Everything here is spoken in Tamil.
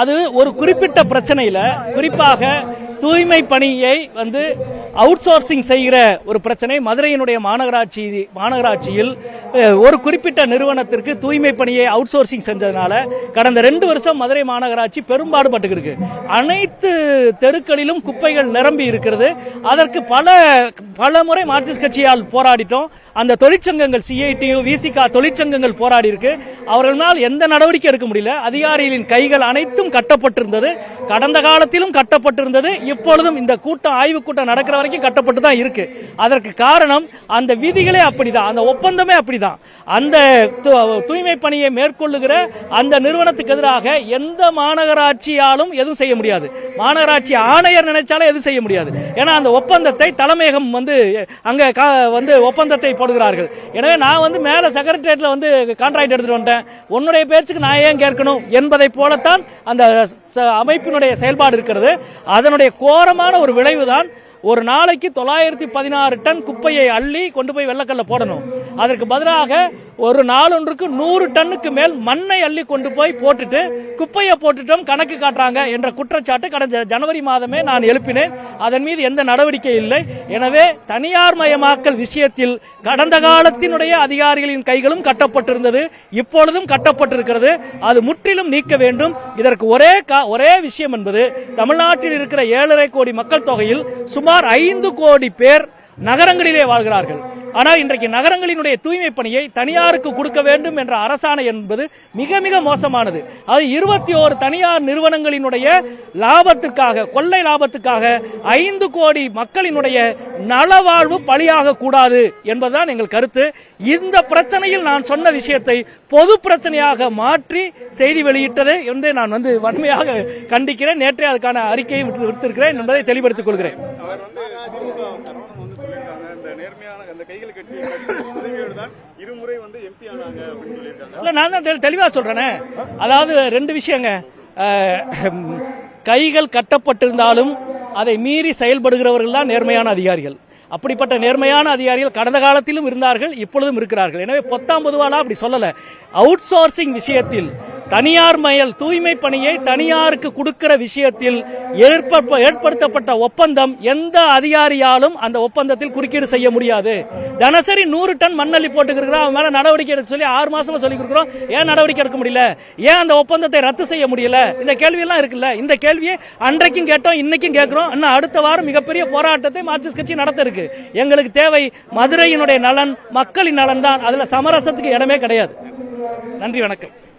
அது ஒரு குறிப்பிட்ட பிரச்சனையில குறிப்பாக தூய்மை பணியை அவுட் சோர்சிங் செய்கிற ஒரு பிரச்சனை மதுரையினுடைய மாநகராட்சியில் ஒரு குறிப்பிட்ட நிறுவனத்திற்கு தூய்மை பணியை அவுட் சோர்சிங் செஞ்சதுனால கடந்த 2 வருஷம் மதுரை மாநகராட்சி பெரும்பாடுபட்டு இருக்கு. அனைத்து தெருக்களிலும் குப்பைகள் நிரம்பி இருக்கிறது. அதற்கு பல முறை மார்க்சிஸ்ட் கட்சியால் போராடிட்டோம். அந்த தொழிற்சங்கங்கள் சிஐடியு விசிகா தொழிற்சங்கங்கள் போராடி இருக்கு. அவர்களால் எந்த நடவடிக்கை எடுக்க முடியல. அதிகாரிகளின் கைகள் அனைத்தும் கட்டப்பட்டிருந்தது. கடந்த காலத்திலும் கட்டப்பட்டிருந்தது. இப்பொழுதும் இந்த ஆய்வு கூட்டம் நடக்கிற வரைக்கும் கட்டப்பட்டு தான் இருக்கு. அதற்கு காரணம் அந்த விதிகளே அப்படிதான், அந்த ஒப்பந்தமே அப்படிதான். அந்த தூய்மை பணியை மேற்கொள்ளுகிற அந்த நிறுவனத்துக்கு எதிராக எந்த மாநகராட்சியாலும் எதுவும் செய்ய முடியாது. மாநகராட்சி ஆணையர் நினைச்சாலும் எதுவும் செய்ய முடியாது. ஏன்னா அந்த ஒப்பந்தத்தை தலைமையகம் அங்க ஒப்பந்தத்தை போடுகிறார்கள். எனவே நான் மேல செக்ரட்டரியேட்ல கான்ட்ராக்ட் எடுத்துட்டு வந்தேன். உன்னுடைய பேச்சுக்கு நான் ஏன் கேட்கணும் என்பதை போலத்தான் அந்த அமைப்பினுடைய செயல்பாடு இருக்கிறது. அதனுடைய கோரமான ஒரு விளைவுதான் ஒரு நாளைக்கு 916 டன் குப்பையை அள்ளி கொண்டு போய் வெள்ளக்கல்ல போடணும். அதற்கு பதிலாக ஒரு நாளொன்றுக்கு 100 டன்னுக்கு மேல் மண்ணை அள்ளி கொண்டு போய் போட்டுட்டு குப்பையை போட்டுட்டோம் கணக்கு காட்டுறாங்க என்ற குற்றச்சாட்டு கடந்த ஜனவரி மாதமே நான் எழுப்பினேன். அதன் மீது எந்த நடவடிக்கை இல்லை. எனவே தனியார் மயமாக்கல் விஷயத்தில் கடந்த காலத்தினுடைய அதிகாரிகளின் கைகளும் கட்டப்பட்டிருந்தது, இப்பொழுதும் கட்டப்பட்டிருக்கிறது. அது முற்றிலும் நீக்க வேண்டும். இதற்கு ஒரே விஷயம் என்பது தமிழ்நாட்டில் இருக்கிற 7.5 கோடி மக்கள் தொகையில் சுமார் 5 கோடி பேர் நகரங்களிலே வாழ்கிறார்கள். ஆனால் இன்றைக்கு நகரங்களினுடைய தூய்மை பணியை தனியாருக்கு கொடுக்க வேண்டும் என்ற அரசாணை என்பது மிக மிக மோசமானது. அது 21 தனியார் நிறுவனங்களினுடைய லாபத்திற்காக, கொள்ளை லாபத்துக்காக 5 கோடி மக்களினுடைய நலவாழ்வு பலியாக கூடாது என்பதுதான் எங்கள் கருத்து. இந்த பிரச்சனையில் நான் சொன்ன விஷயத்தை பொது பிரச்சனையாக மாற்றி செய்தி வெளியிட்டதை நான் வன்மையாக கண்டிக்கிறேன். நேற்றே அதுக்கான அறிக்கையை விடுத்திருக்கிறேன் என்பதை தெளிவுபடுத்திக் கொள்கிறேன். நான் தான் தெளிவா சொல்றேன். அதாவது 2 விஷயங்க. கைகள் கட்டப்பட்டிருந்தாலும் அதை மீறி செயல்படுகிறவர்கள் தான் நேர்மையான அதிகாரிகள். அப்படிப்பட்ட நேர்மையான அதிகாரிகள் கடந்த காலத்திலும் இருந்தார்கள், இப்பொழுதும் இருக்கிறார்கள். எனவே பொத்தாம்பதுவாலா அப்படி சொல்லல. அவுட் சோர்சிங் விஷயத்தில் தனியார் மயல் தூய்மை பணியை தனியாருக்கு கொடுக்கிற விஷயத்தில் ஏற்படுத்தப்பட்ட ஒப்பந்தம் எந்த அதிகாரியாலும் அந்த ஒப்பந்தத்தில் குறுக்கீடு செய்ய முடியாது. தினசரி 100 டன் மண்ணள்ளி போட்டுக்கிறோம், அவன் மேல நடவடிக்கை எடுக்க சொல்லி 6 மாசமா சொல்லி கொடுக்கிறோம். ஏன் நடவடிக்கை எடுக்க முடியல? ஏன் அந்த ஒப்பந்தத்தை ரத்து செய்ய முடியல? இந்த கேள்வி எல்லாம் இருக்குல்ல. இந்த கேள்வியை அன்றைக்கும் கேட்டோம், இன்னைக்கும் கேட்கிறோம். இன்னும் அடுத்த வாரம் மிகப்பெரிய போராட்டத்தை மார்க்சிஸ்ட் கட்சி நடத்த இருக்கு. எங்களுக்கு தேவை மதுரையினுடைய நலன், மக்களின் நலன் தான். அதுல சமரசத்துக்கு இடமே கிடையாது. நன்றி, வணக்கம்.